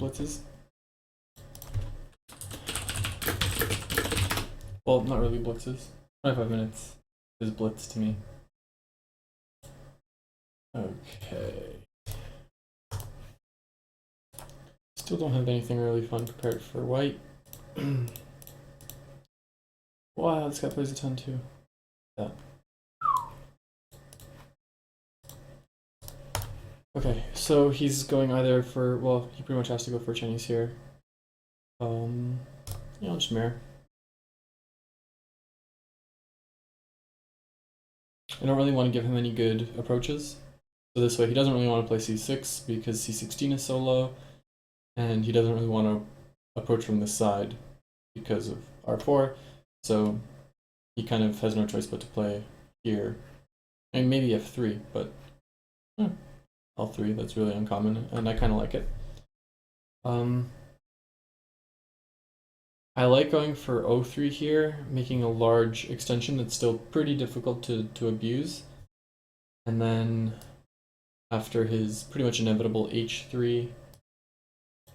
blitzes. Well, not really blitzes. 25 minutes is blitz to me. Okay. Still don't have anything really fun prepared for white. Wow, this guy plays a ton too. Yeah. Okay, so he's going either for, well, he pretty much has to go for Chinese here. Yeah, I'll just mirror. I don't really want to give him any good approaches. So this way, he doesn't really want to play c6 because c16 is so low, and he doesn't really want to approach from this side because of r4. So he kind of has no choice but to play here. And maybe f3, but L3, that's really uncommon, and I kind of like it. I like going for O3 here, making a large extension that's still pretty difficult to abuse. And then after his pretty much inevitable H3,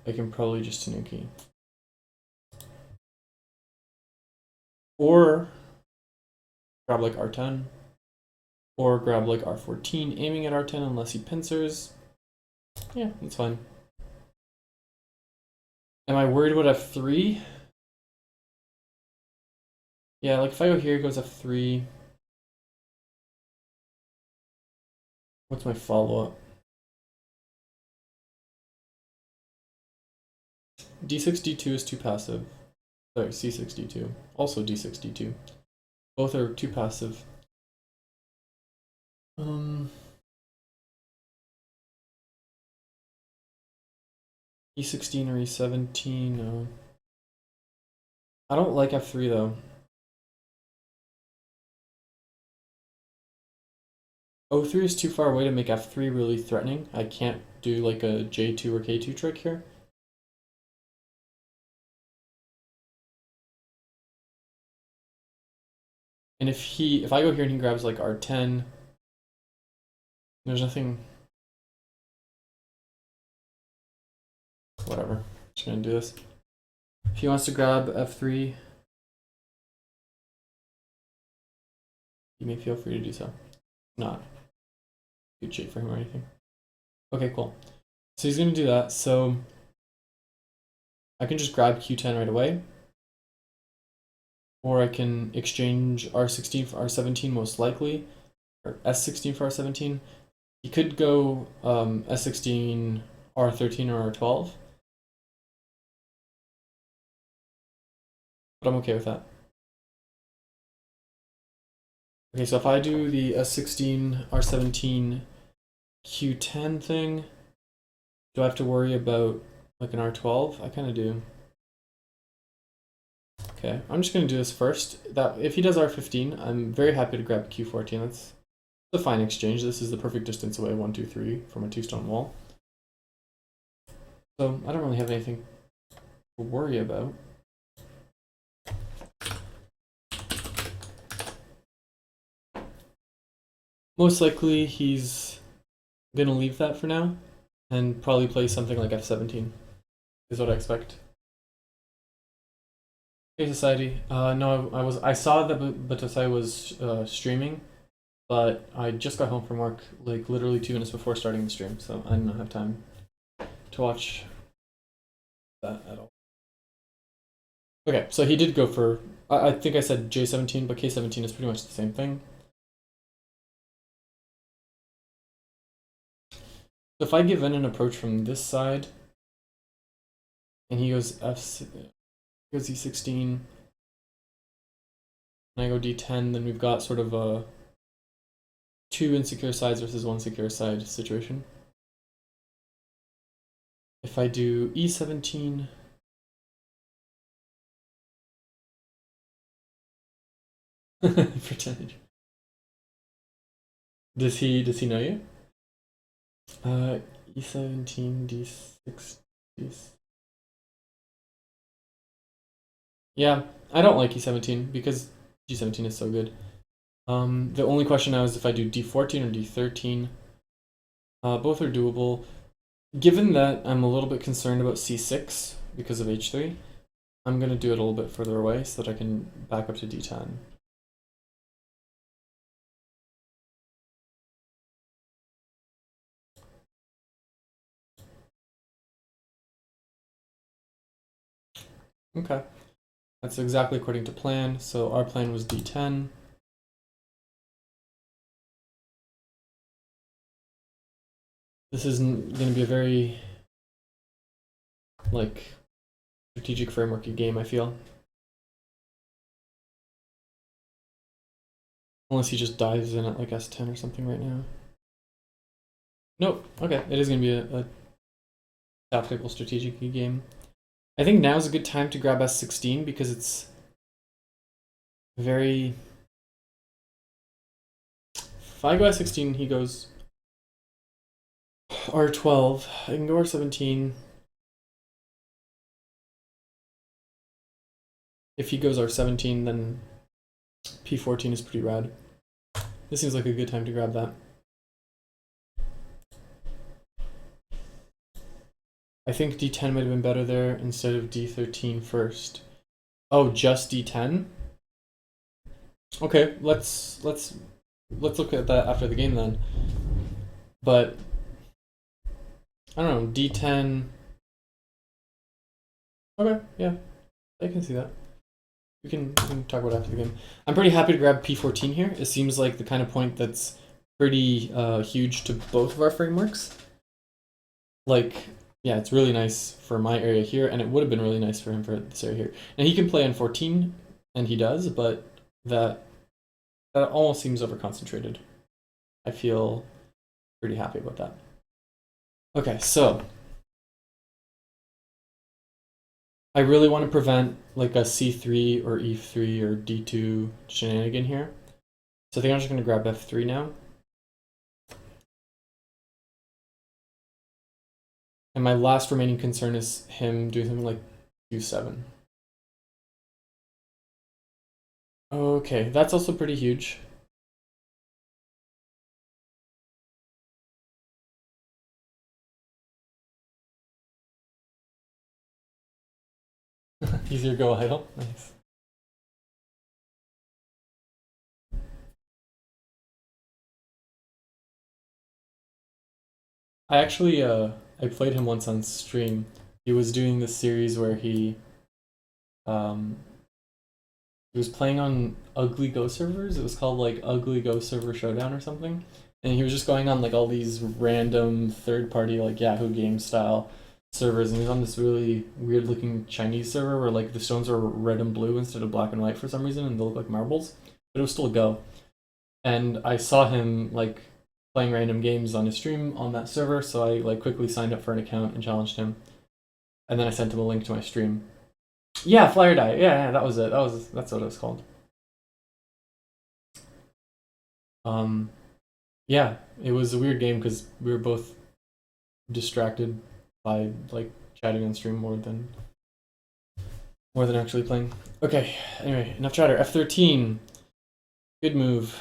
I can probably just Tanuki. Or grab like R10, or grab like R14, aiming at R10 unless he pincers. Yeah, that's fine. Am I worried about F3? Yeah, like if I go here, it goes F3. What's my follow-up? D6, D2 is too passive. Sorry, C6, D2. Also D6, D2. Both are too passive. E16 or E17, no. I don't like F3 though. O3 is too far away to make F3 really threatening. I can't do like a J2 or K2 trick here. And if I go here and he grabs like R10, there's nothing. Whatever. Just gonna do this. If he wants to grab F3, you may feel free to do so. Not good shape for him or anything. Okay, cool. So he's gonna do that. So I can just grab Q10 right away. Or I can exchange R16 for R17 most likely, or S16 for R17. You could go S16, R13, or R12. But I'm okay with that. Okay, so if I do the S16, R17, Q10 thing, do I have to worry about like an R12? I kind of do. Okay, I'm just going to do this first. That if he does R15, I'm very happy to grab Q14. That's a fine exchange. This is the perfect distance away, 1, 2, 3, from a 2-stone wall. So I don't really have anything to worry about. Most likely he's going to leave that for now and probably play something like F17 is what I expect. Hey Society, no, I saw that Batosai was streaming, but I just got home from work like literally 2 minutes before starting the stream, so I did not have time to watch that at all. Okay, so he did go for, I think I said J17, but K17 is pretty much the same thing. So if I give in an approach from this side, and he goes goes E16, and I go D10, then we've got sort of a 2 insecure sides versus 1 secure side situation. If I do E17, percentage. Does he know you? E17, D6, D6. Yeah, I don't like E17 because G17 is so good. The only question now is if I do D14 or D13. Both are doable. Given that I'm a little bit concerned about c6 because of h3, I'm going to do it a little bit further away so that I can back up to d10. Okay, that's exactly according to plan. So our plan was d10. This isn't going to be a very, like, strategic frameworky game, I feel. Unless he just dives in at like s10 or something right now. Nope, okay, it is going to be a tactical strategic game. I think now is a good time to grab s16 because it's very... If I go s16, he goes r12. I can go r17. If he goes r17, then p14 is pretty rad. This seems like a good time to grab that. I think d10 might have been better there instead of d13 first. Oh, just d10? Okay, let's look at that after the game then. But I don't know, d10. Okay, yeah, I can see that. We can talk about it after the game. I'm pretty happy to grab p14 here. It seems like the kind of point that's pretty huge to both of our frameworks. Like, yeah, it's really nice for my area here, and it would have been really nice for him for this area here. And he can play on 14, and he does, but that almost seems over-concentrated. I feel pretty happy about that. Okay, so I really want to prevent like a c3 or e3 or d2 shenanigan here. So I think I'm just going to grab f3 now. And my last remaining concern is him doing something like q7. Okay, that's also pretty huge. Easier go idle. Nice. I actually I played him once on stream. He was doing this series where um he was playing on Ugly Go servers. It was called like Ugly Go Server Showdown or something. And he was just going on like all these random third party like Yahoo Games style servers, and he was on this really weird looking Chinese server where like the stones are red and blue instead of black and white for some reason, and they look like marbles. But it was still a Go. And I saw him like playing random games on his stream on that server, so I like quickly signed up for an account and challenged him. And then I sent him a link to my stream. Yeah, Flyer Die. Yeah, that was it. That's what it was called. Um, yeah, it was a weird game because we were both distracted by like chatting on stream more than actually playing. Okay, anyway, enough chatter. F13. Good move.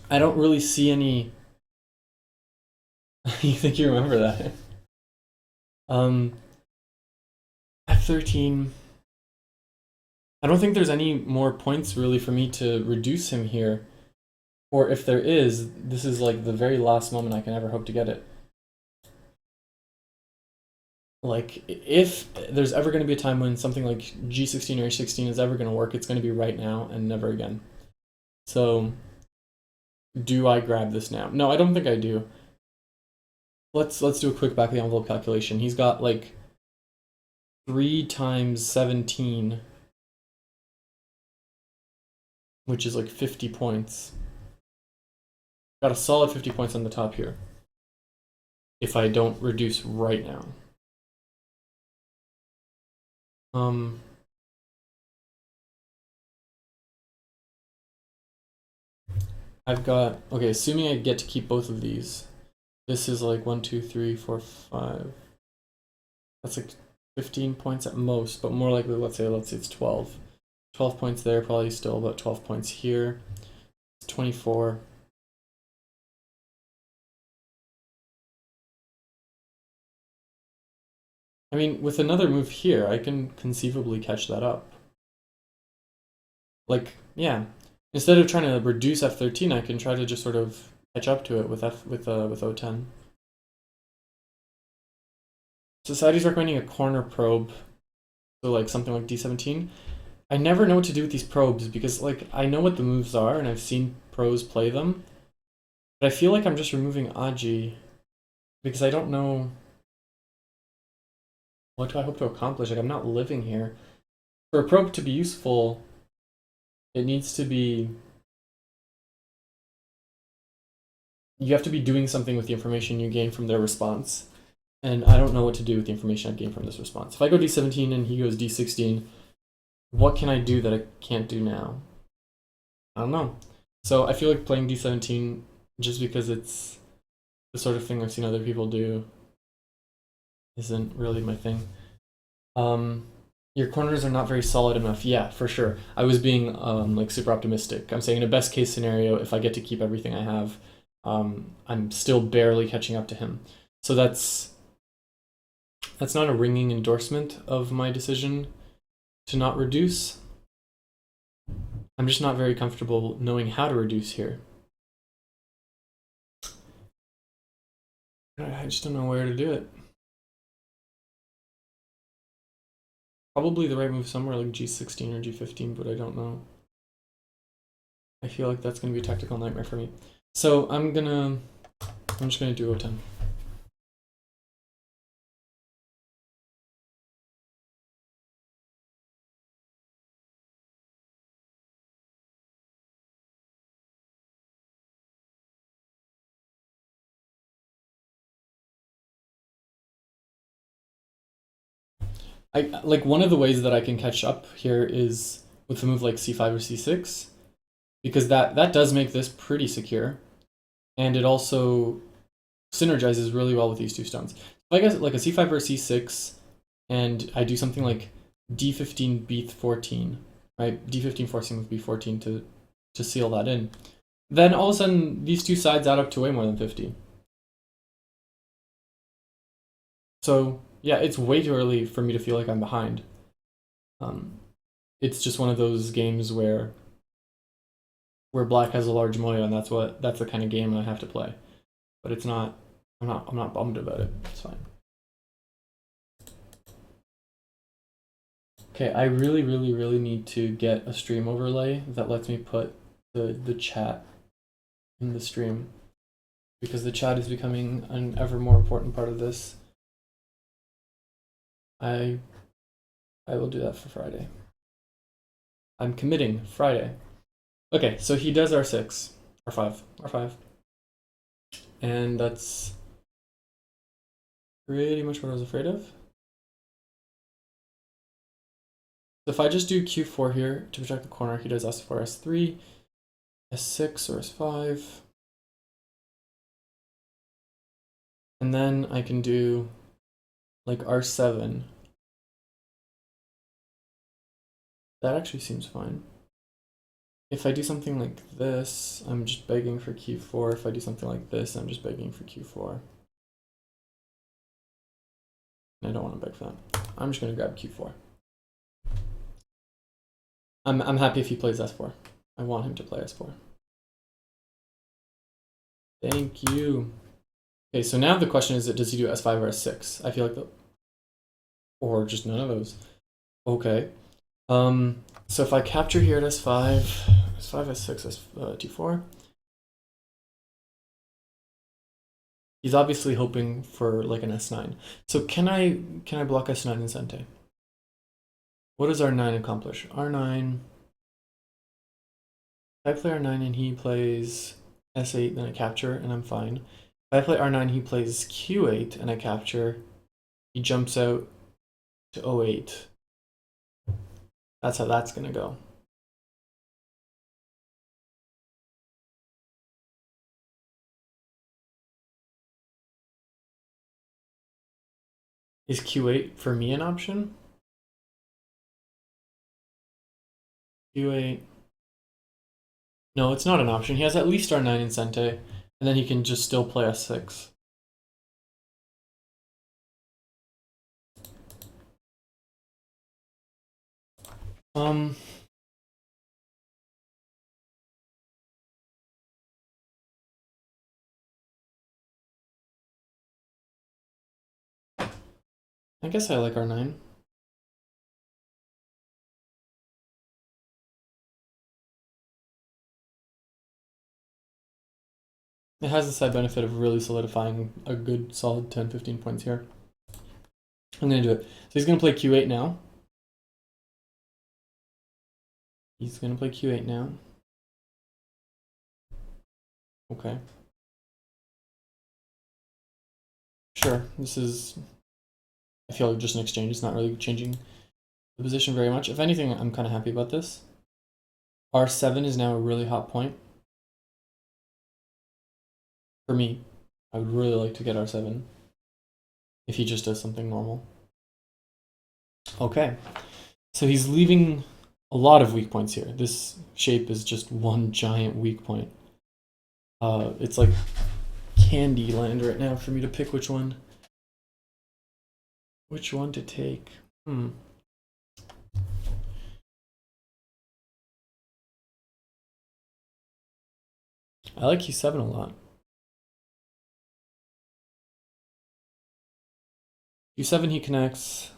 I don't really see any. You think you remember that? F13. I don't think there's any more points really for me to reduce him here. Or if there is, this is like the very last moment I can ever hope to get it. Like, if there's ever going to be a time when something like G16 or H16 is ever going to work, it's going to be right now and never again. So, do I grab this now? No, I don't think I do. Let's do a quick back of the envelope calculation. He's got like 3 times 17, which is like 50 points. Got a solid 50 points on the top here. If I don't reduce right now. I've got, okay, assuming I get to keep both of these, this is like 1, 2, 3, 4, 5. That's like 15 points at most, but more likely, let's say it's 12. 12 points there, probably still about 12 points here. It's 24. I mean, with another move here, I can conceivably catch that up. Like, yeah. Instead of trying to reduce f13, I can try to just sort of catch up to it with O10. Society's recommending a corner probe, so like something like d17. I never know what to do with these probes because like I know what the moves are and I've seen pros play them, but I feel like I'm just removing Aji because I don't know what do I hope to accomplish. Like I'm not living here. For a probe to be useful, it needs to be. You have to be doing something with the information you gain from their response. And I don't know what to do with the information I gain from this response. If I go d17 and he goes d16, what can I do that I can't do now? I don't know. So I feel like playing d17 just because it's the sort of thing I've seen other people do isn't really my thing. Your corners are not very solid enough. Yeah, for sure. I was being like super optimistic. I'm saying in a best case scenario, if I get to keep everything I have, I'm still barely catching up to him. So that's not a ringing endorsement of my decision to not reduce. I'm just not very comfortable knowing how to reduce here. I just don't know where to do it. Probably the right move somewhere like g16 or g15, but I don't know. I feel like that's going to be a tactical nightmare for me. So I'm just going to do O10. Like one of the ways that I can catch up here is with a move like c5 or c6, because that does make this pretty secure, and it also synergizes really well with these two stones. If I guess like a c5 or a c6, and I do something like d15 b14, right? d15 forcing with b14 to seal that in. Then all of a sudden these two sides add up to way more than 50. So yeah, it's way too early for me to feel like I'm behind. It's just one of those games where black has a large moya, and that's the kind of game I have to play. But it's not. I'm not bummed about it. It's fine. Okay, I really, really, really need to get a stream overlay that lets me put the chat in the stream, because the chat is becoming an ever more important part of this. I will do that for Friday. I'm committing Friday. Okay, so he does R6, R5. And that's pretty much what I was afraid of. So if I just do Q4 here to protect the corner, he does S4, S3, S6 or S5. And then I can do like R7. That actually seems fine. If I do something like this, I'm just begging for Q4. If I do something like this, I'm just begging for Q4. I don't want to beg for that. I'm just going to grab Q4. I'm happy if he plays S4. I want him to play S4. Thank you. Okay, so now the question is, does he do S5 or S6? I feel like or just none of those. Okay. So if I capture here at S5, S5, S6, T4. He's obviously hoping for like an S9. So can I block S9 in Sente? What does R9 accomplish? R9. If I play R9 and he plays S8, then I capture and I'm fine. If I play R9, he plays Q8 and I capture. He jumps out to O8. That's how that's gonna go. Is Q8 for me an option? Q8. No, it's not an option. He has at least R9 in Sente, and then he can just still play S6. Um, I guess I like R9. It has the side benefit of really solidifying a good solid 10-15 points here. I'm gonna do it. So he's gonna play Q8 now. He's gonna play Q8 now. Okay. Sure, this is, I feel like just an exchange. It's not really changing the position very much. If anything, I'm kind of happy about this. R7 is now a really hot point. For me, I would really like to get R7 if he just does something normal. Okay, so he's leaving a lot of weak points here. This shape is just one giant weak point. It's like candy land right now for me to pick which one to take. I like Q7 a lot. Q7 he connects.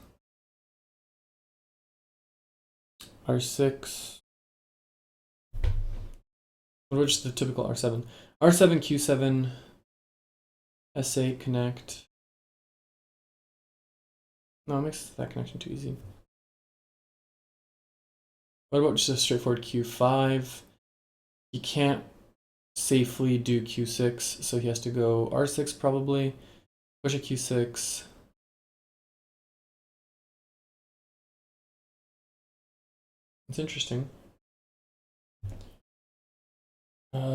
R6. Which is the typical R7? R7, Q7, S8 connect. No, it makes that connection too easy. What about just a straightforward Q5? He can't safely do Q6, so he has to go R6 probably. Push a Q6. It's interesting.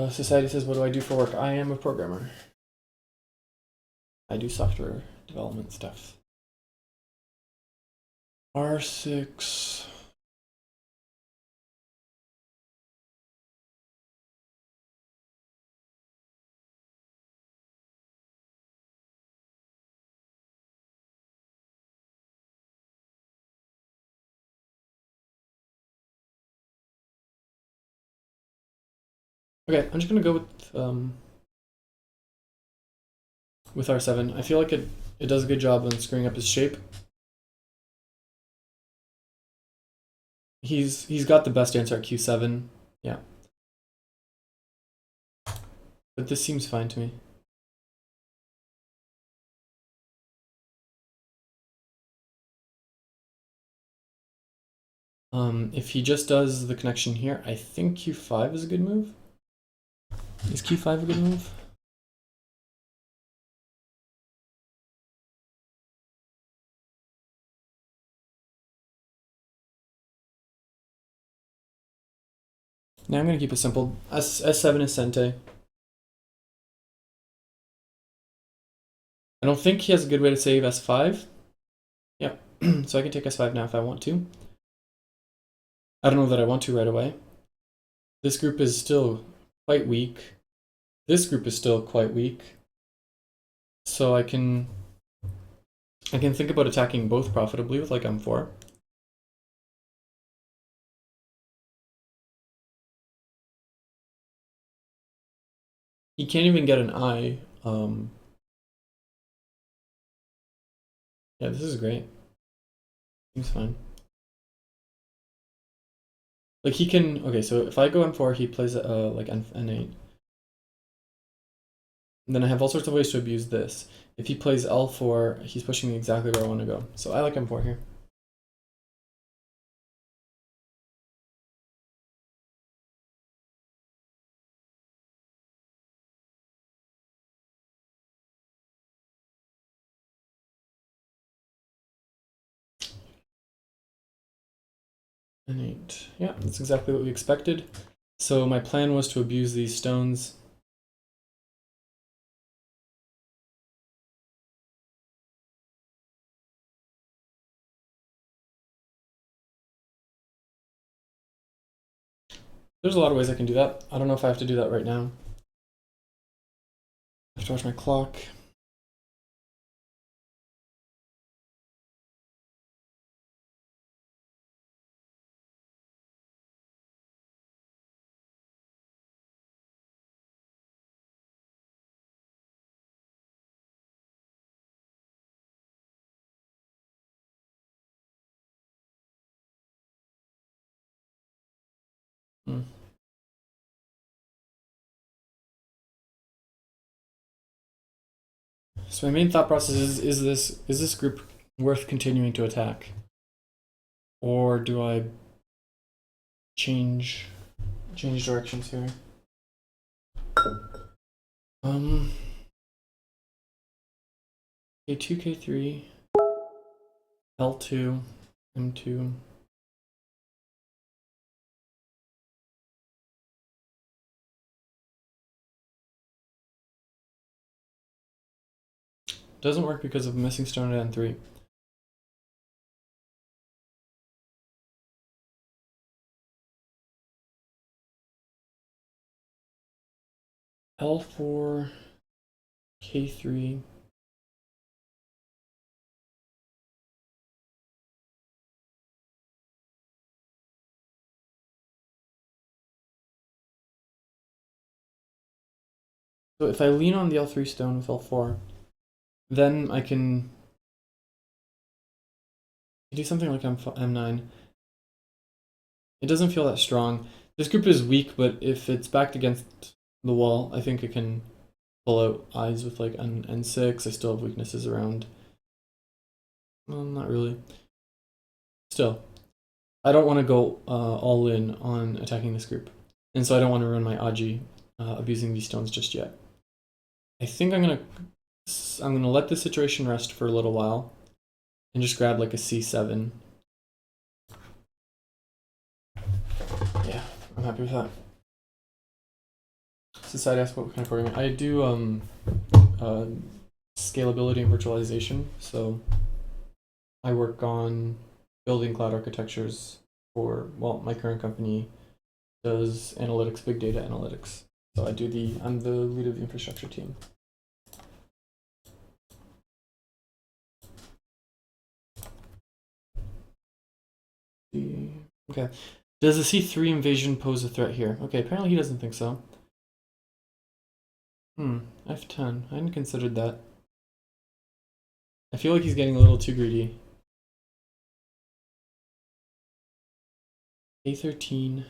Society says, what do I do for work? I am a programmer. I do software development stuff. R6. Okay, I'm just gonna go with R7. I feel like it does a good job on screwing up his shape. He's got the best answer at Q7. Yeah. But this seems fine to me. If he just does the connection here, I think Q5 is a good move. Is Q5 a good move? Now I'm going to keep it simple. S7 is Sente. I don't think he has a good way to save S5. Yep. So I can take S5 now if I want to. I don't know that I want to right away. This group is still quite weak. This group is still quite weak. So I can think about attacking both profitably with like M4. He can't even get an I. Yeah, this is great. Seems fine. Like he can, okay, so if I go M4, he plays like N8. And then I have all sorts of ways to abuse this. If he plays L4, he's pushing me exactly where I want to go. So I like M4 here. N8. Yeah, that's exactly what we expected. So my plan was to abuse these stones. There's a lot of ways I can do that. I don't know if I have to do that right now. I have to watch my clock. So my main thought process is this group worth continuing to attack? Or do I change directions here? K2, K3, L2, M2. Doesn't work because of missing stone at N3. L4, K3. So if I lean on the L3 stone with L4, then I can do something like M9. It doesn't feel that strong. This group is weak, but if it's backed against the wall, I think it can pull out eyes with like N6. I still have weaknesses around. Well, not really. Still, I don't want to go all in on attacking this group. And so I don't want to ruin my Aji abusing these stones just yet. I think I'm gonna let this situation rest for a little while and just grab like a C7. Yeah, I'm happy with that. Society asks what kind of programming. I do scalability and virtualization. So I work on building cloud architectures for, well, my current company does analytics, big data analytics. So I'm the lead of the infrastructure team. Okay. Does the C3 invasion pose a threat here? Okay, apparently he doesn't think so. F10. I hadn't considered that. I feel like he's getting a little too greedy. K13.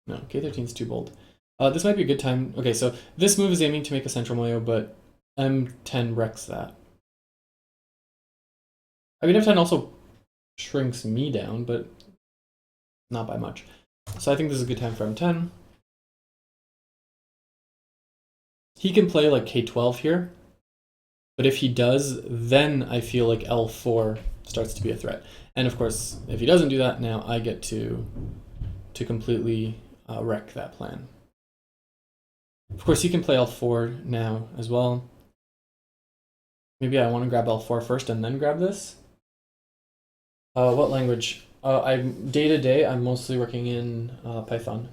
No, K13 is too bold. This might be a good time. Okay, so this move is aiming to make a central moyo, but M10 wrecks that. I mean, F10 also shrinks me down, but not by much. So I think this is a good time for M10. He can play like K12 here, but if he does, then I feel like L4 starts to be a threat. And of course, if he doesn't do that, now I get to completely wreck that plan. Of course, he can play L4 now as well. Maybe I want to grab L4 first and then grab this. What language? I'm day to day. I'm mostly working in Python.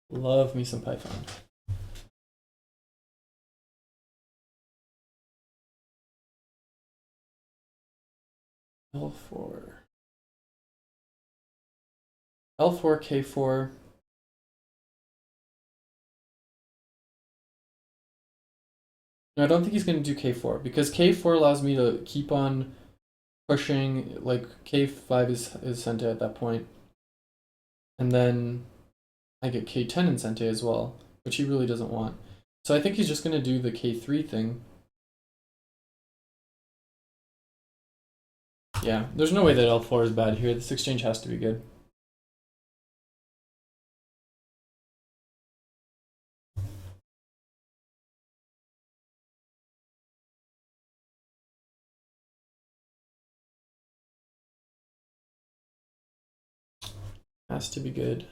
Love me some Python. L4. L4, K4. No, I don't think he's going to do K4 because K4 allows me to keep on pushing. Like K5 is Sente at that point, and then I get K10 in Sente as well, which he really doesn't want. So I think he's just going to do the K3 thing. Yeah, there's no way that L4 is bad here. This exchange has to be good. Has to be good.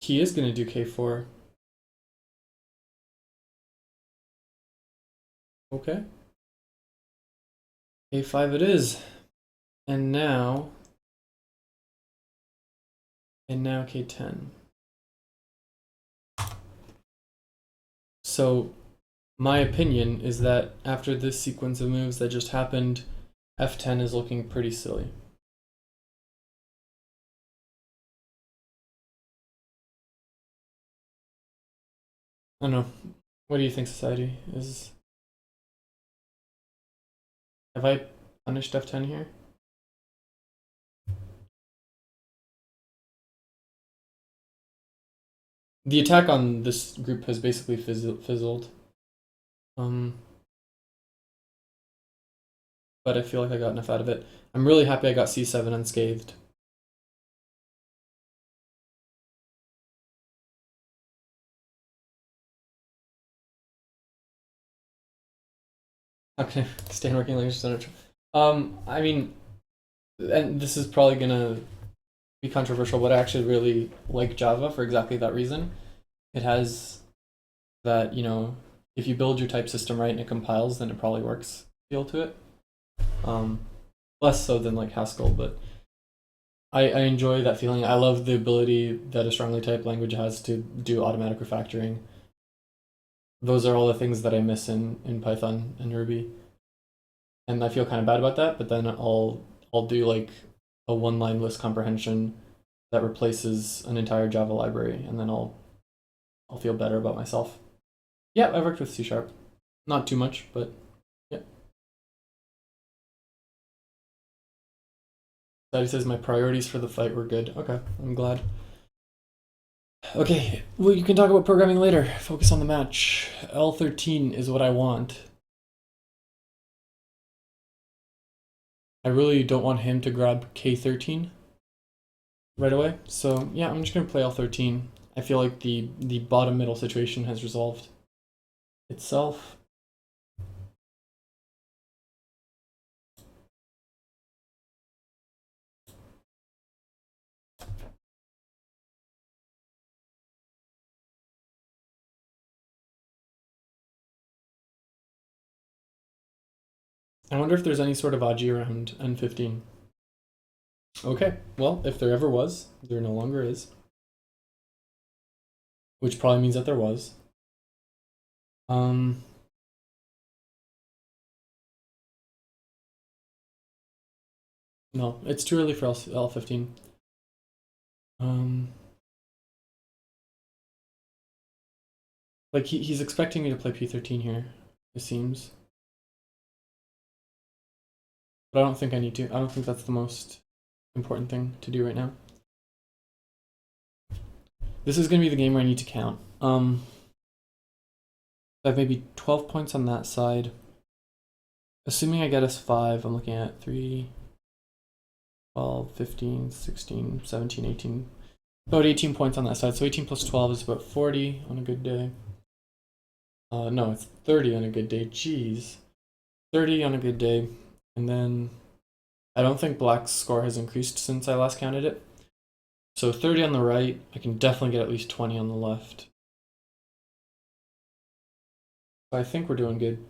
He is going to do K4. Okay. K5 it is. And now K10. So my opinion is that after this sequence of moves that just happened, F10 is looking pretty silly. I don't know. What do you think, society? Have I punished F10 here? the attack on this group has basically fizzled. But I feel like I got enough out of it. I'm really happy I got c7 unscathed. Okay, stand working language center. I mean, and this is probably gonna be controversial, but I actually really like Java for exactly that reason. It has that, if you build your type system right and it compiles, then it probably works feel to it. Less so than like Haskell, but I enjoy that feeling. I love the ability that a strongly typed language has to do automatic refactoring. Those are all the things that I miss in Python and Ruby. And I feel kind of bad about that, but then I'll do like a one-line list comprehension that replaces an entire Java library, and then I'll feel better about myself. Yeah, I worked with C#. Not too much, but yeah. Daddy says my priorities for the fight were good. Okay, I'm glad. Okay, well, you can talk about programming later. Focus on the match. L13 is what I want. I really don't want him to grab K13 right away. So yeah, I'm just gonna play L13. I feel like the bottom middle situation has resolved itself. I wonder if there's any sort of Aji around N15. Okay, well, if there ever was, there no longer is. Which probably means that there was. No, it's too early for L15. Like he's expecting me to play P13 here, it seems. But I don't think I need to. I don't think that's the most important thing to do right now. This is gonna be the game where I need to count. I have maybe 12 points on that side. Assuming I get S5, I'm looking at 3, 12, 15, 16, 17, 18. About 18 points on that side. So 18 plus 12 is about 40 on a good day. No, it's 30 on a good day. Jeez. 30 on a good day. And then I don't think black's score has increased since I last counted it. So 30 on the right. I can definitely get at least 20 on the left. So I think we're doing good.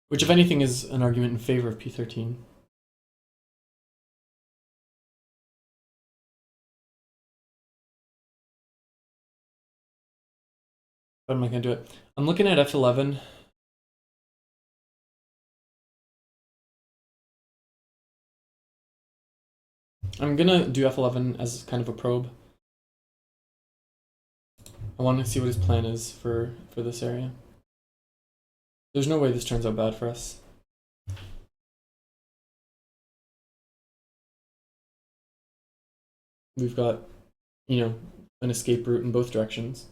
Which, if anything, is an argument in favor of P13. But am I going to do it? I'm looking at F11. I'm going to do F11 as kind of a probe. I want to see what his plan is for this area. There's no way this turns out bad for us. We've got, an escape route in both directions.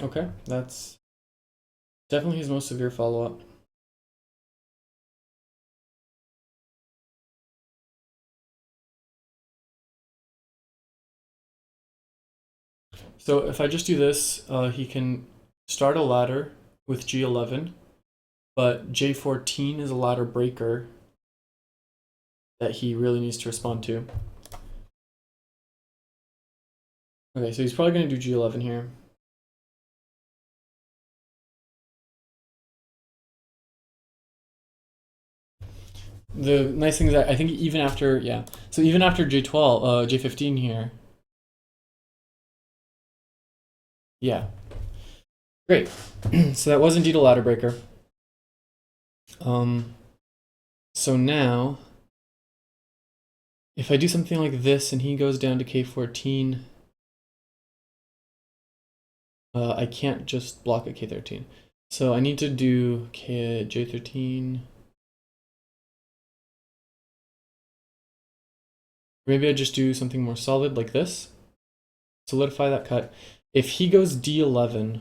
Okay, that's definitely his most severe follow-up. So if I just do this, he can start a ladder with G11, but J14 is a ladder breaker that he really needs to respond to. Okay, so he's probably going to do G11 here. The nice thing is that I think even after, so even after J12, J15 here, yeah, great. So that was indeed a ladder breaker. So now, if I do something like this and he goes down to K14, I can't just block at k13. So I need to do j13. Maybe I just do something more solid like this. Solidify that cut. If he goes d11,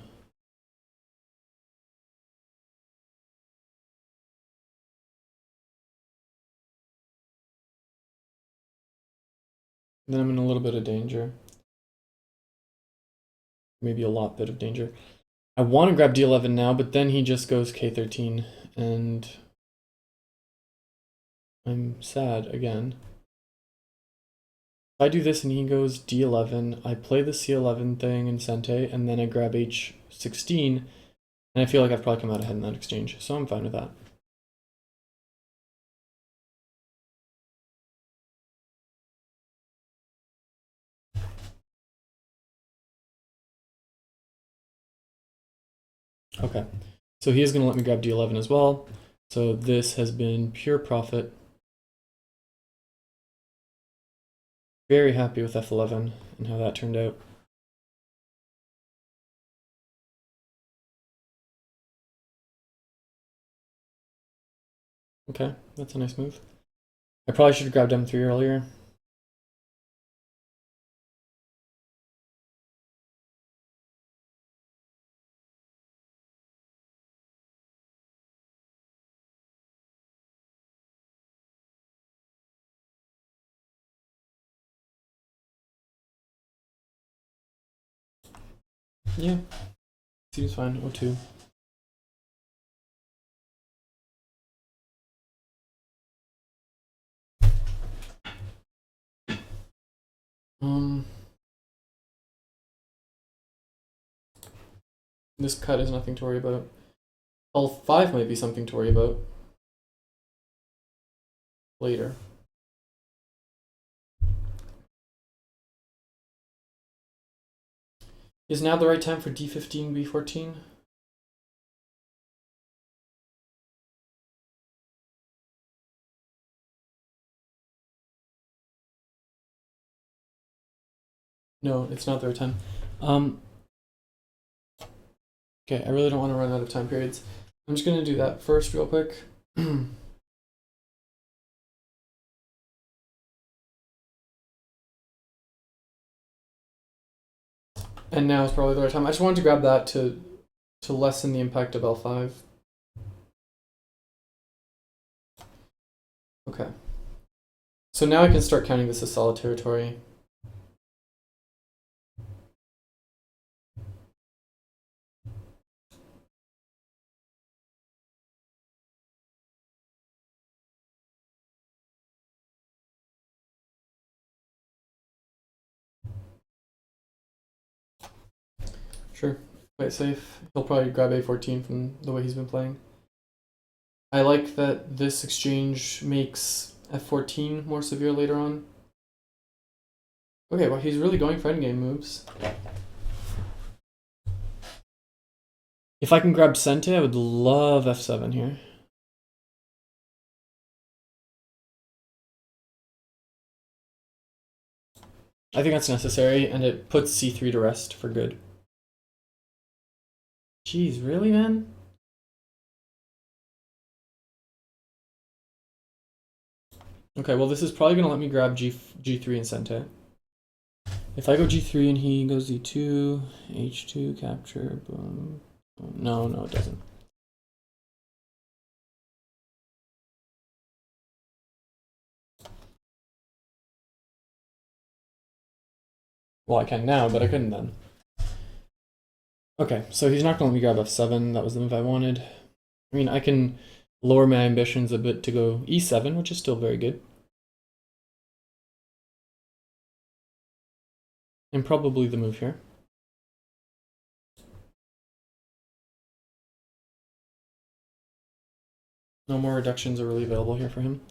then I'm in a little bit of danger. Maybe a lot bit of danger. I want to grab d11 now, but then he just goes k13, and I'm sad again. If I do this and he goes d11, I play the c11 thing in Sente, and then I grab h16, and I feel like I've probably come out ahead in that exchange, so I'm fine with that. Okay, so he is going to let me grab d11 as well. So this has been pure profit. Very happy with f11 and how that turned out. Okay, that's a nice move. I probably should have grabbed m3 earlier. Yeah, seems fine. 02. This cut is nothing to worry about. L5 might be something to worry about later. Is now the right time for d15, b14? No, it's not the right time. Okay, I really don't want to run out of time periods. I'm just going to do that first real quick. And now is probably the right time. I just wanted to grab that to lessen the impact of L5. Okay. So now I can start counting this as solid territory. Sure, play it safe. He'll probably grab a14 from the way he's been playing. I like that this exchange makes f14 more severe later on. Okay, well, he's really going for endgame moves. If I can grab Sente, I would love f7 here. I think that's necessary, and it puts c3 to rest for good. Jeez, really, man? Okay, well, this is probably going to let me grab g3 and Sente. If I go g3 and he goes e2, h2, capture, boom. No, it doesn't. Well, I can now, but I couldn't then. Okay, so he's not going to let me grab f7. That was the move I wanted. I mean, I can lower my ambitions a bit to go e7, which is still very good. And probably the move here. No more reductions are really available here for him.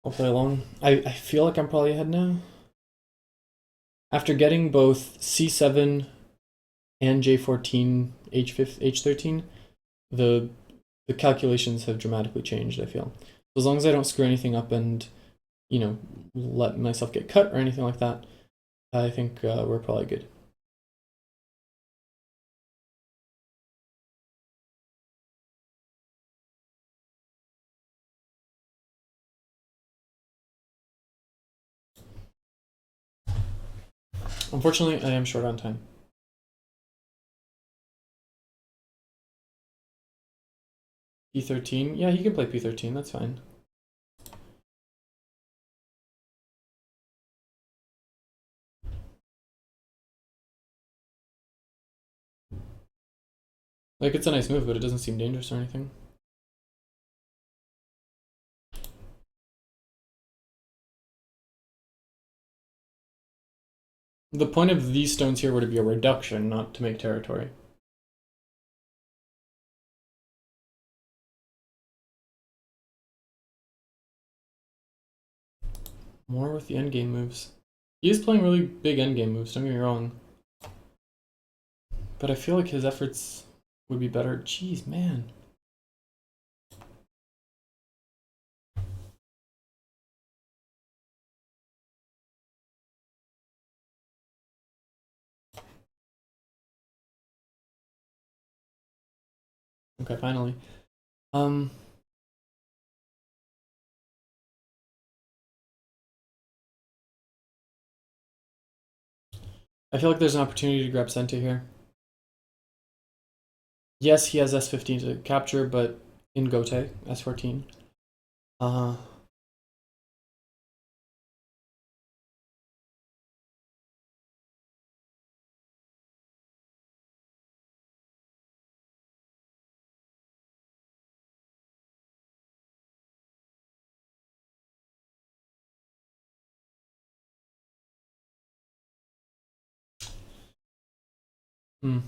I'll play along. I feel like I'm probably ahead now. After getting both c7 and J14, H13, the calculations have dramatically changed, I feel. So as long as I don't screw anything up and, you know, let myself get cut or anything like that, I think we're probably good. Unfortunately, I am short on time. P13, yeah, he can play P13, that's fine. Like, it's a nice move, but it doesn't seem dangerous or anything. The point of these stones here were to be a reduction, not to make territory. More with the endgame moves. He is playing really big endgame moves, don't get me wrong. But I feel like his efforts would be better. Jeez, man. Okay, finally. I feel like there's an opportunity to grab Sente here. Yes, he has S15 to capture, but in Gote, S14. Hmm.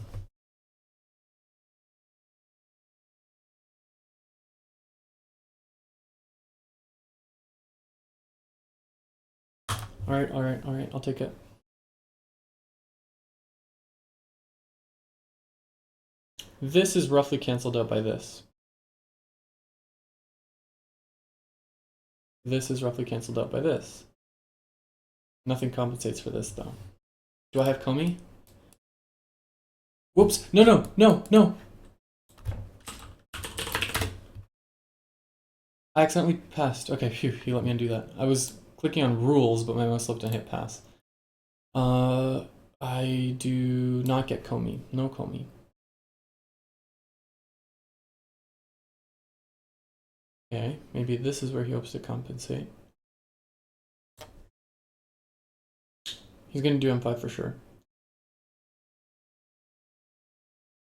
Alright, I'll take it. This is roughly cancelled out by this. This is roughly cancelled out by this. Nothing compensates for this, though. Do I have Komi? Whoops! No! I accidentally passed. Okay, phew, he let me undo that. I was clicking on rules, but my mouse slipped and hit pass. I do not get Komi. No Komi. Okay, maybe this is where he hopes to compensate. He's gonna do M5 for sure.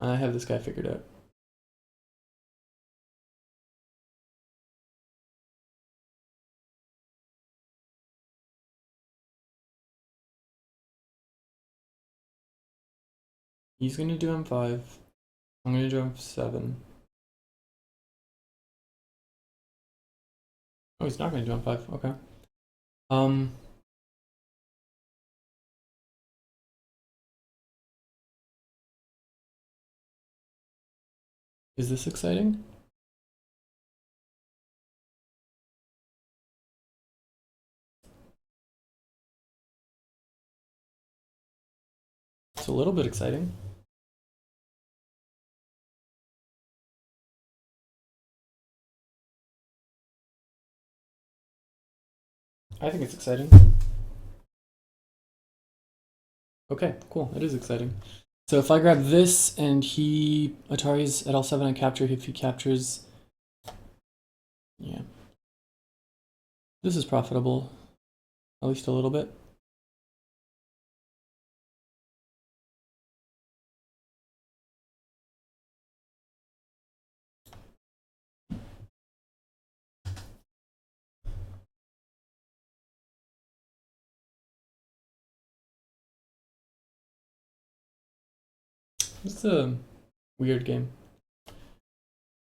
I have this guy figured out. He's gonna do M5. I'm gonna do M7. Oh, he's not gonna do M5. Okay. Is this exciting? It's a little bit exciting. I think it's exciting. Okay, cool. It is exciting. So if I grab this and he Atari's at L7 and capture, if he captures, yeah. This is profitable, at least a little bit. It's a weird game.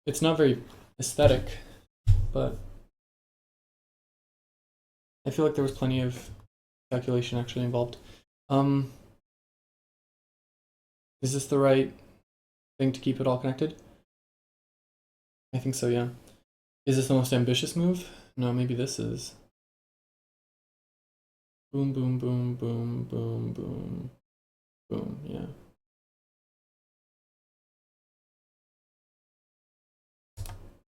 It's not very aesthetic, but I feel like there was plenty of calculation actually involved. Is this the right thing to keep it all connected? I think so, yeah. Is this the most ambitious move? No, maybe this is. Boom, boom, boom, boom, boom, boom, boom, yeah.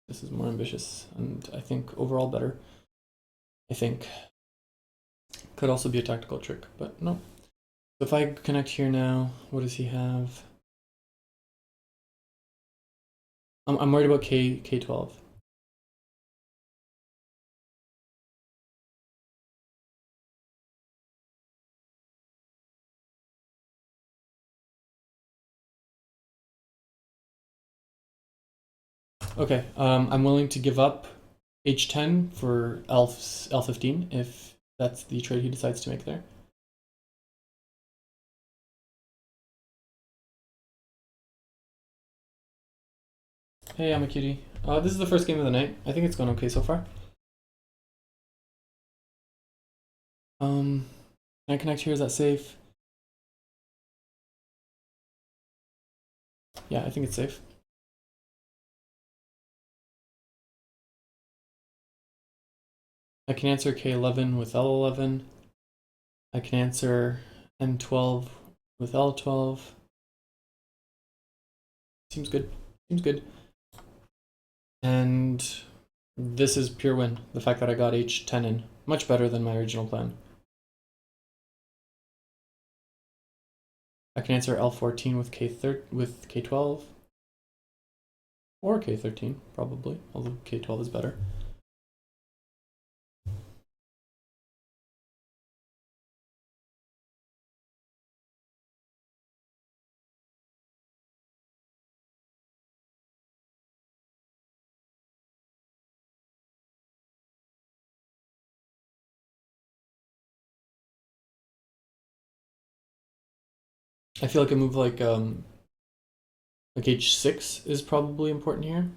This is more ambitious, and I think overall better. I think. Could also be a tactical trick, but no. So if I connect here now, what does he have? I'm worried about K12. Okay, I'm willing to give up H10 for L15 if that's the trade he decides to make there. Hey, I'm a cutie. This is the first game of the night. I think it's gone okay so far. Can I connect here? Is that safe? Yeah, I think it's safe. I can answer K11 with L11. I can answer M12 with L12. Seems good. Seems good. And this is pure win. The fact that I got H10 in. Much better than my original plan. I can answer L14 with K12. Or K13, probably. Although K12 is better. I feel like a move like H6 is probably important here.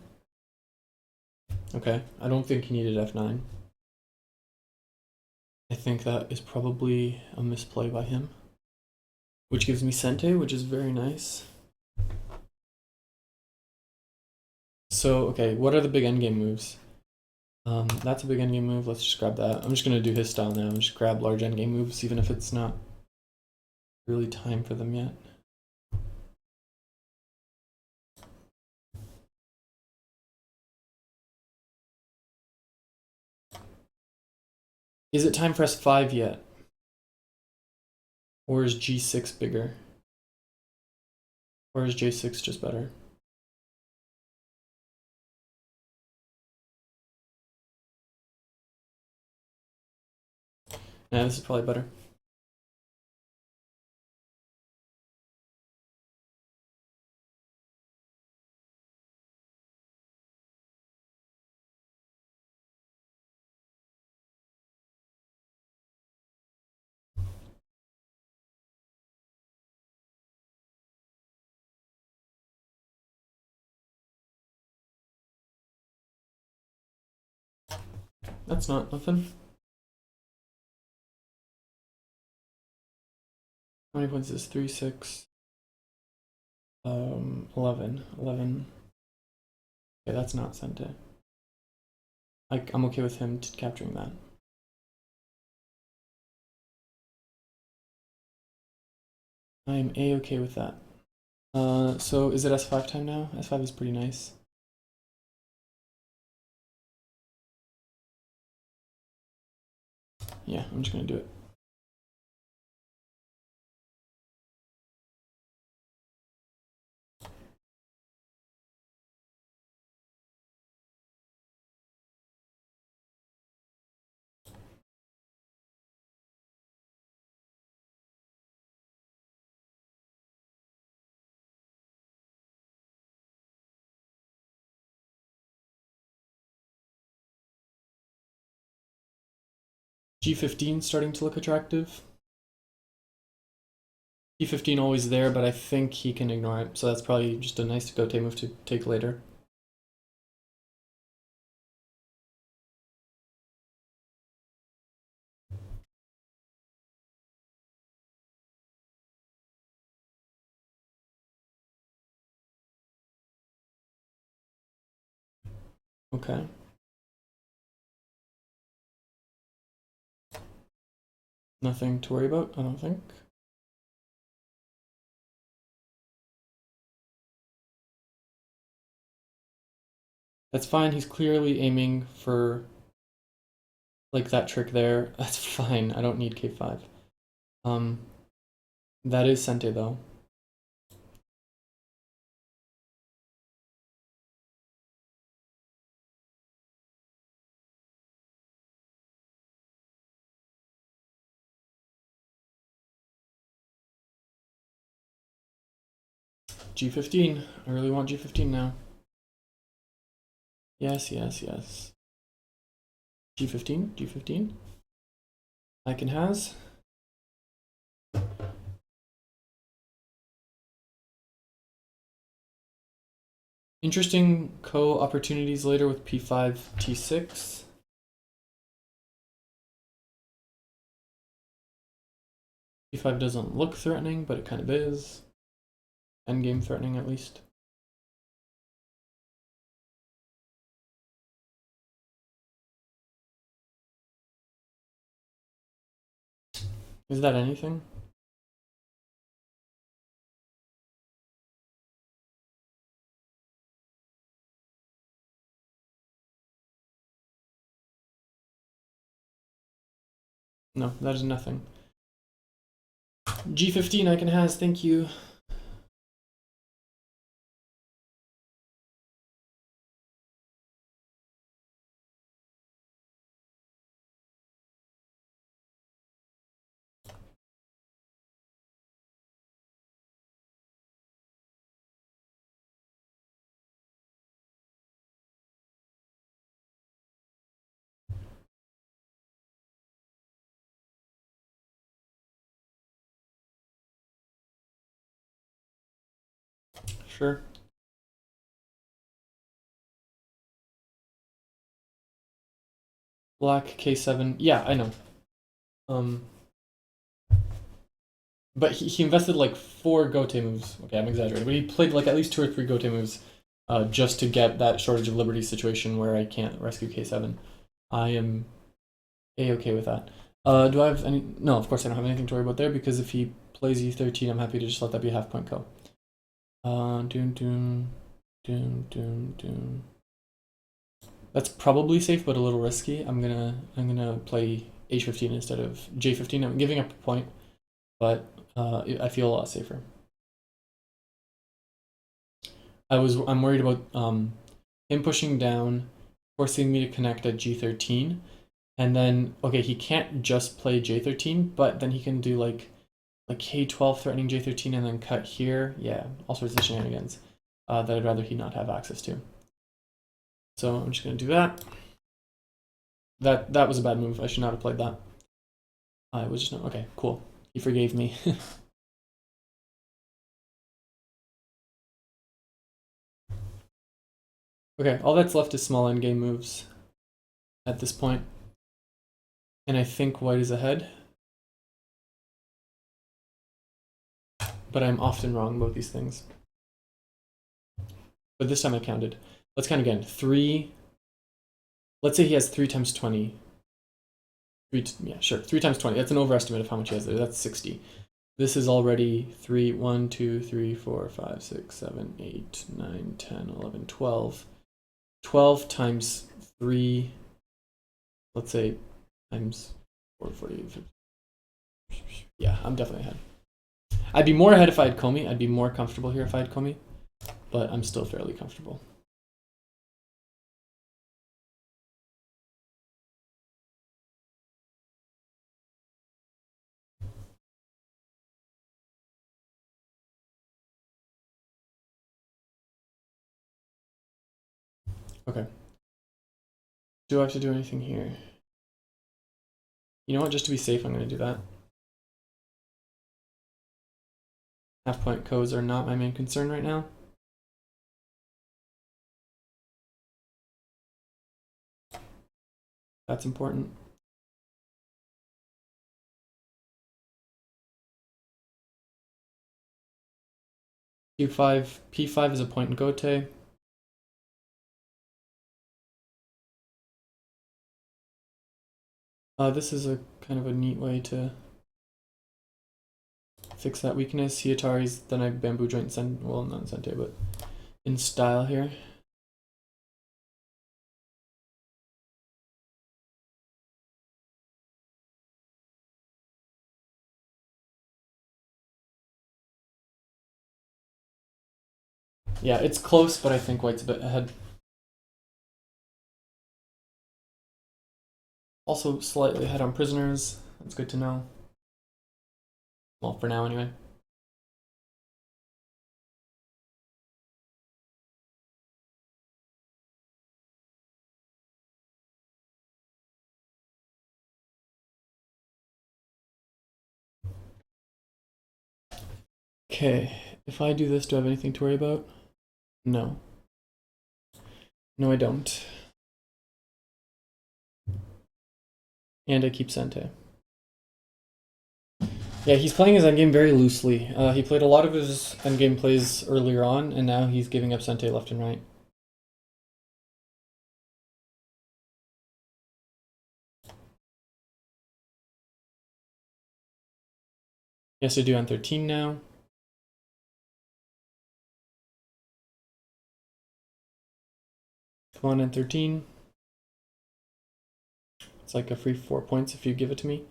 Okay, I don't think he needed F9. I think that is probably a misplay by him. Which gives me Sente, which is very nice. So, okay, what are the big endgame moves? That's a big endgame move. Let's just grab that. I'm just going to do his style now and just grab large endgame moves, even if it's not really time for them yet. Is it time for S5 yet? Or is G6 bigger? Or is J6 just better? Nah, this is probably better. That's not nothing. How many points is this? 3, 6, 11. 11. Okay, that's not Sente. I'm okay with him capturing that. I am A-okay with that. So is it S5 time now? S5 is pretty nice. Yeah, I'm just gonna do it. G15 starting to look attractive. G15 always there, but I think he can ignore it, so that's probably just a nice gote move to take later. Okay. Nothing to worry about, I don't think. That's fine, he's clearly aiming for like that trick there. That's fine, I don't need k5. That is sente though. G15, I really want G15 now. Yes, yes, yes. G15, G15. I can has. Interesting co-opportunities later with p5, t6. p5 doesn't look threatening, but it kind of is. Endgame threatening, at least. Is that anything? No, that is nothing. G15 I can has, thank you. Sure. Black k7. Yeah, I know. But he invested like 4 gote moves. Okay, I'm exaggerating, but he played like at least 2 or 3 gote moves just to get that shortage of liberty situation where I can't rescue k7. I am a-okay with that. Do I have any? No, of course I don't have anything to worry about there because if he plays e13, I'm happy to just let that be a half point ko. Doom, doom, doom, doom, doom. That's probably safe, but a little risky. I'm gonna play h15 instead of j15. I'm giving up a point, but I feel a lot safer. I'm worried about him pushing down, forcing me to connect at g13, and then okay, he can't just play j13, but then he can do like k12 threatening j13 and then cut here. Yeah, all sorts of shenanigans that I'd rather he not have access to. So I'm just gonna do that. That was a bad move. I should not have played that. I was just not okay. Cool. He forgave me. Okay, all that's left is small endgame moves at this point. And I think white is ahead. But I'm often wrong about these things. But this time I counted. Let's count again. 3. Let's say he has 3 times 20. Yeah, sure. 3 times 20. That's an overestimate of how much he has there. That's 60. This is already 3, 1, 2, 3, 4, 5, 6, 7, 8, 9, 10, 11, 12. 12 times 3, let's say, times 4, 40, 50. Yeah, I'm definitely ahead. I'd be more ahead if I had Comey. I'd be more comfortable here if I had Comey, but I'm still fairly comfortable. Okay. Do I have to do anything here? You know what? Just to be safe, I'm going to do that. Half point codes are not my main concern right now. That's important. P5 is a point in Gote. This is a kind of a neat way to fix that weakness. Hiatari's the Night Bamboo joint, well, not in Sente, but in style here. Yeah, it's close, but I think white's a bit ahead. Also slightly ahead on prisoners. That's good to know. Well, for now anyway. Okay, if I do this, do I have anything to worry about? No. No, I don't. And I keep Sente. Yeah, he's playing his endgame very loosely. He played a lot of his endgame plays earlier on, and now he's giving up Sente left and right. Yes, I do on 13 now. Come on, N13. It's like a free 4 points if you give it to me.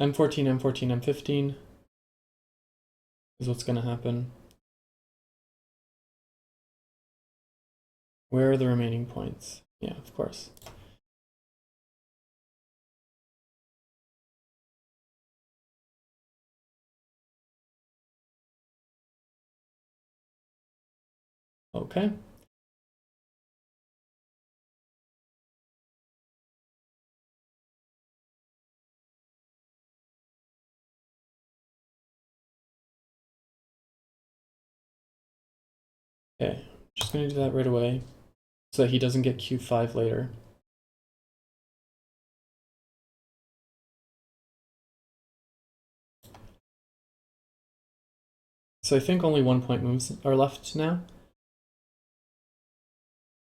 M14, M14, M15 is what's going to happen. Where are the remaining points? Yeah, of course. Okay. Okay, just going to do that right away so that he doesn't get Q5 later. So I think only 1 point moves are left now.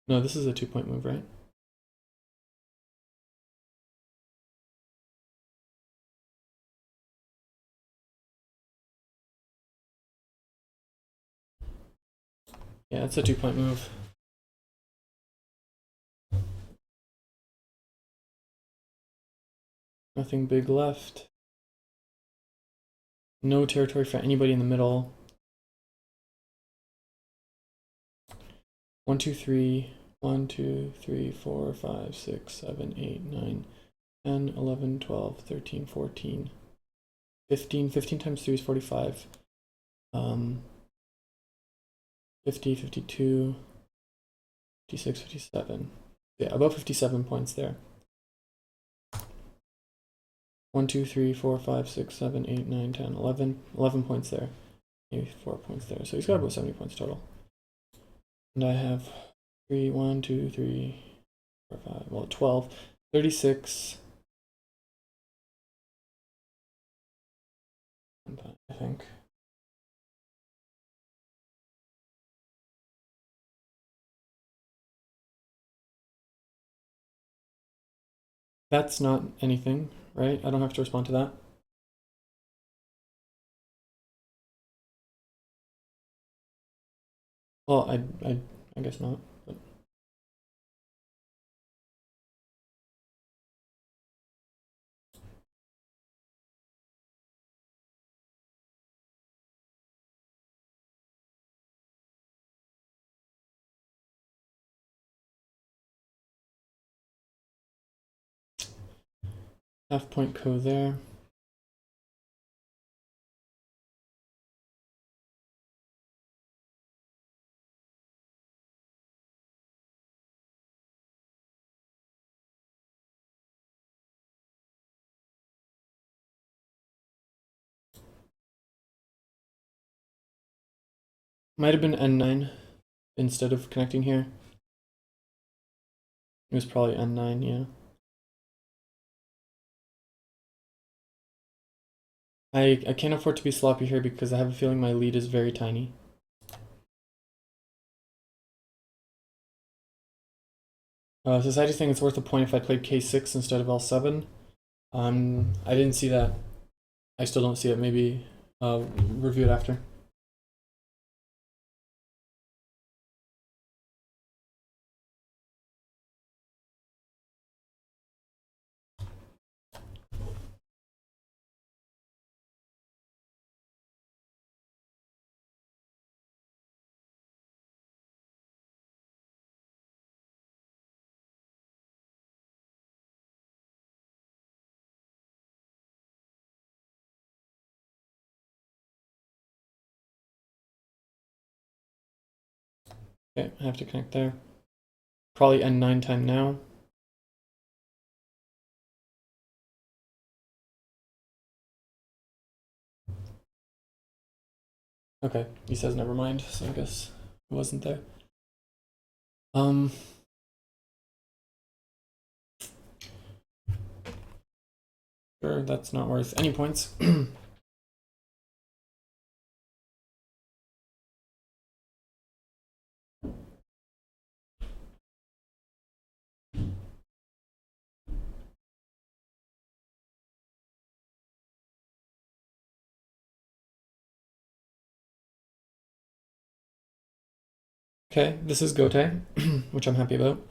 No, this is a 2 point move, right? Yeah, it's a 2 point move. Nothing big left. No territory for anybody in the middle. 1, 2, 3, 1, 2, 3, 4, 5, 6, 7, 8, 9, 10, 11, 12, 13, 14, 15. 15 times 3 is 45. 50, 52, 56, 57. Yeah, about 57 points there. 1, 2, 3, 4, 5, 6, 7, 8, 9, 10, 11. 11 points there. Maybe 4 points there. So he's got about 70 points total. And I have 3, 1, 2, 3, 4, 5, well, 12, 36. I think. That's not anything, right? I don't have to respond to that. Well, I guess not. But... half point co there. Might have been N9 instead of connecting here. It was probably N9, yeah. I can't afford to be sloppy here because I have a feeling my lead is very tiny. Society think it's worth a point if I played K6 instead of L7. I didn't see that. I still don't see it. Maybe review it after. Okay, I have to connect there. Probably N9 time now. Okay, he says never mind, so I guess it wasn't there. Sure, that's not worth any points. Okay, this is Gote, which I'm happy about.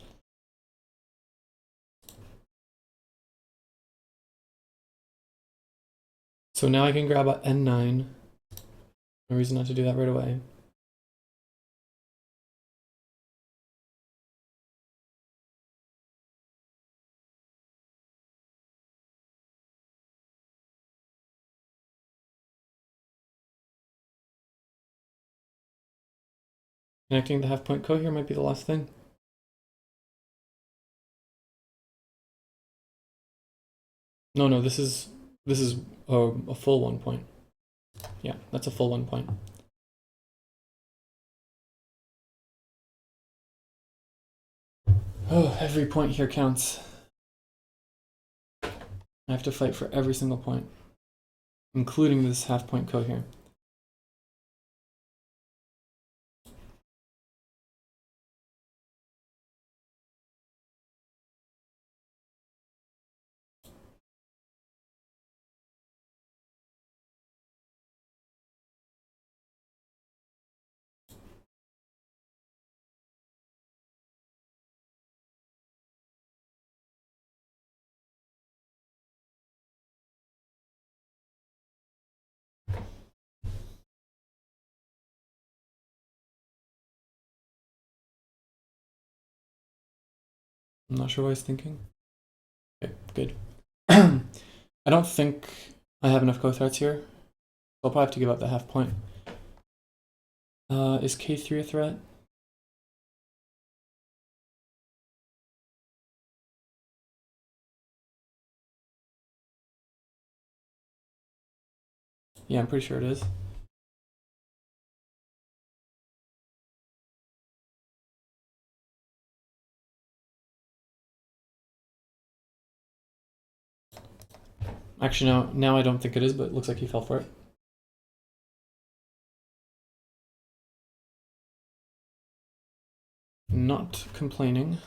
So now I can grab a N9. No reason not to do that right away. Connecting the half point ko here might be the last thing. No, this is a full 1 point. Yeah, that's a full 1 point. Oh, every point here counts. I have to fight for every single point, including this half point ko here. I'm not sure what I was thinking. Okay, good. I don't think I have enough co-threats here. I'll probably have to give up the half point. Is K3 a threat? Yeah, I'm pretty sure it is. Actually, now I don't think it is, but it looks like he fell for it. Not complaining.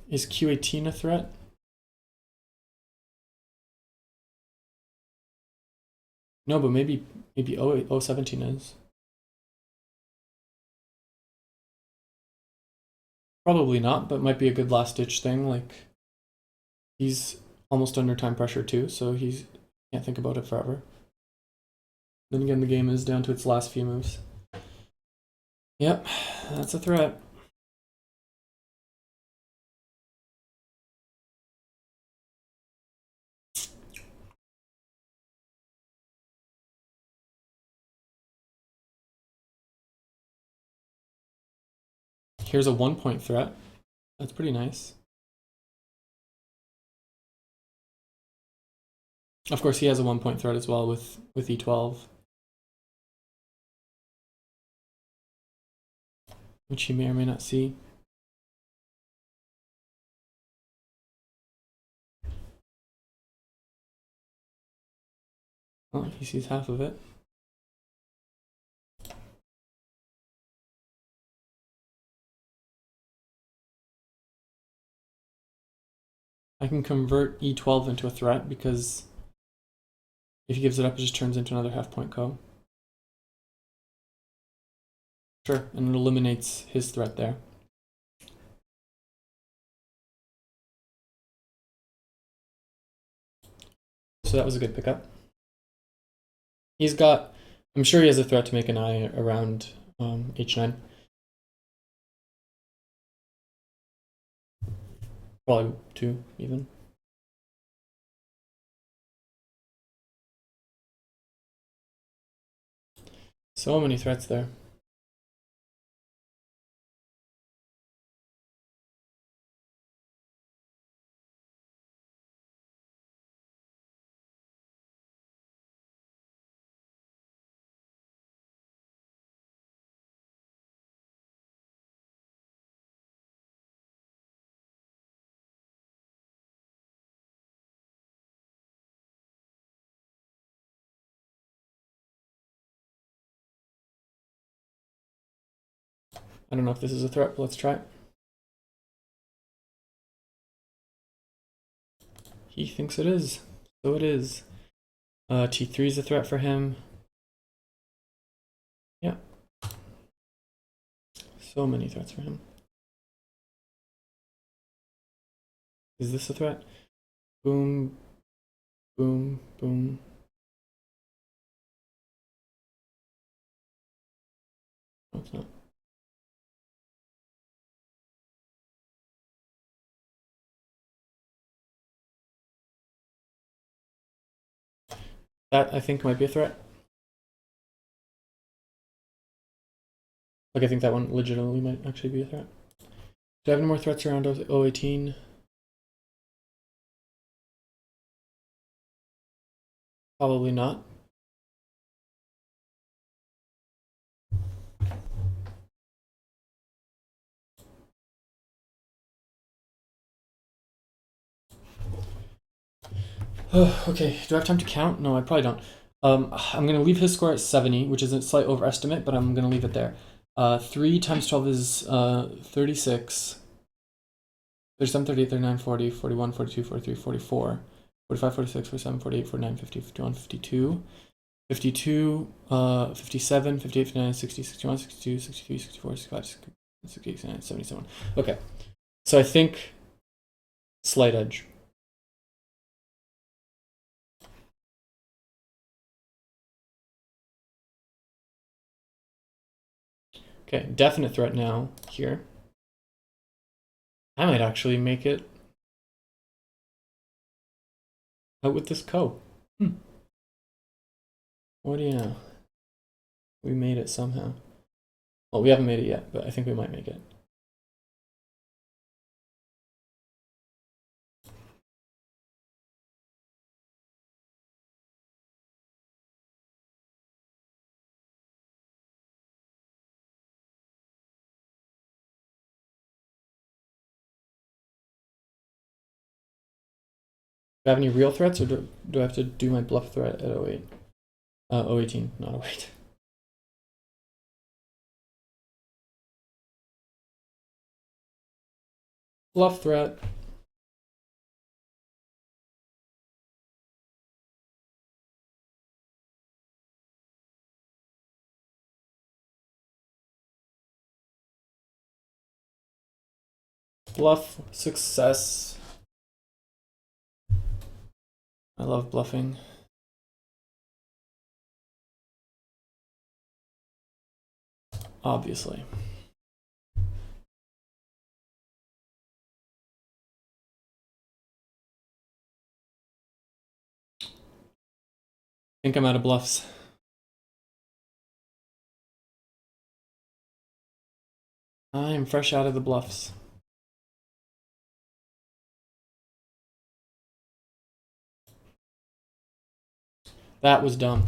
Is Q18 a threat? No, but maybe O17 is. Probably not, but might be a good last ditch thing. Like, he's almost under time pressure too, so he can't think about it forever. Then again, the game is down to its last few moves. Yep, that's a threat. Here's a 1 point threat. That's pretty nice. Of course, he has a 1 point threat as well with E12. Which he may or may not see. Oh, he sees half of it. I can convert e12 into a threat because if he gives it up, it just turns into another half-point ko. Sure, and it eliminates his threat there. So that was a good pickup. He's got, I'm sure he has a threat to make an eye around h9. Probably 2 even. So many threats there. I don't know if this is a threat, but let's try it. He thinks it is. So it is. T3 is a threat for him. Yeah. So many threats for him. Is this a threat? Boom, boom, boom. No, it's not. That, I think, might be a threat. Like, I think that one legitimately might actually be a threat. Do I have any more threats around 018? Probably not. Okay, do I have time to count? No, I probably don't. I'm going to leave his score at 70, which is a slight overestimate, but I'm going to leave it there. 3 times 12 is 36. 37, 38, 39, 40, 41, 42, 43, 44, 45, 46, 47, 48, 49, 50, 51, 52, 52, 57, 58, 59, 60, 61, 62, 63, 64, 65, 68, 69, 77. Okay, so I think slight edge. Okay, definite threat now here. I might actually make it out with this ko. What do you know? We made it somehow. Well, we haven't made it yet, but I think we might make it. Do I have any real threats, or do I have to do my bluff threat at 08? 018, not 08. Bluff threat. Bluff success. I love bluffing. Obviously. I think I'm out of bluffs. I'm fresh out of the bluffs. That was dumb.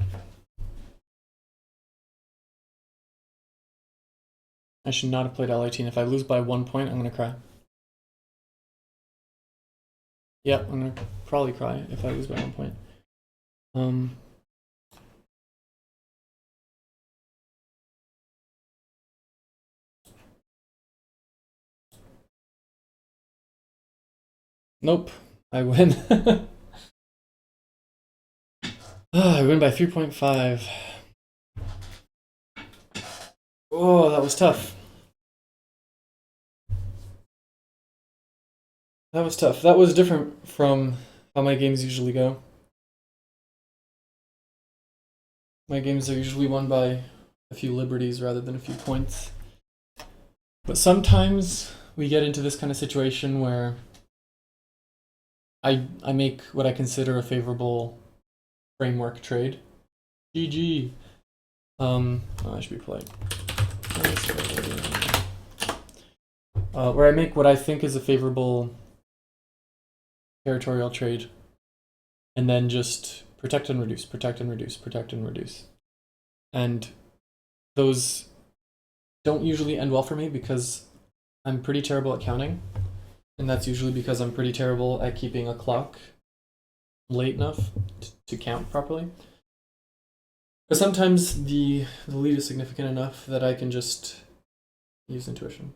I should not have played L18. If I lose by 1 point, I'm going to cry. Yep, I'm going to probably cry if I lose by 1 point. Nope, I win. I win by 3.5. Oh, that was tough. That was tough. That was different from how my games usually go. My games are usually won by a few liberties rather than a few points. But sometimes we get into this kind of situation where I make what I consider a favorable framework trade. GG. Oh, I should be polite. Where I make what I think is a favorable territorial trade, and then just protect and reduce, protect and reduce, protect and reduce. And those don't usually end well for me because I'm pretty terrible at counting. And that's usually because I'm pretty terrible at keeping a clock late enough to count properly. But sometimes the lead is significant enough that I can just use intuition.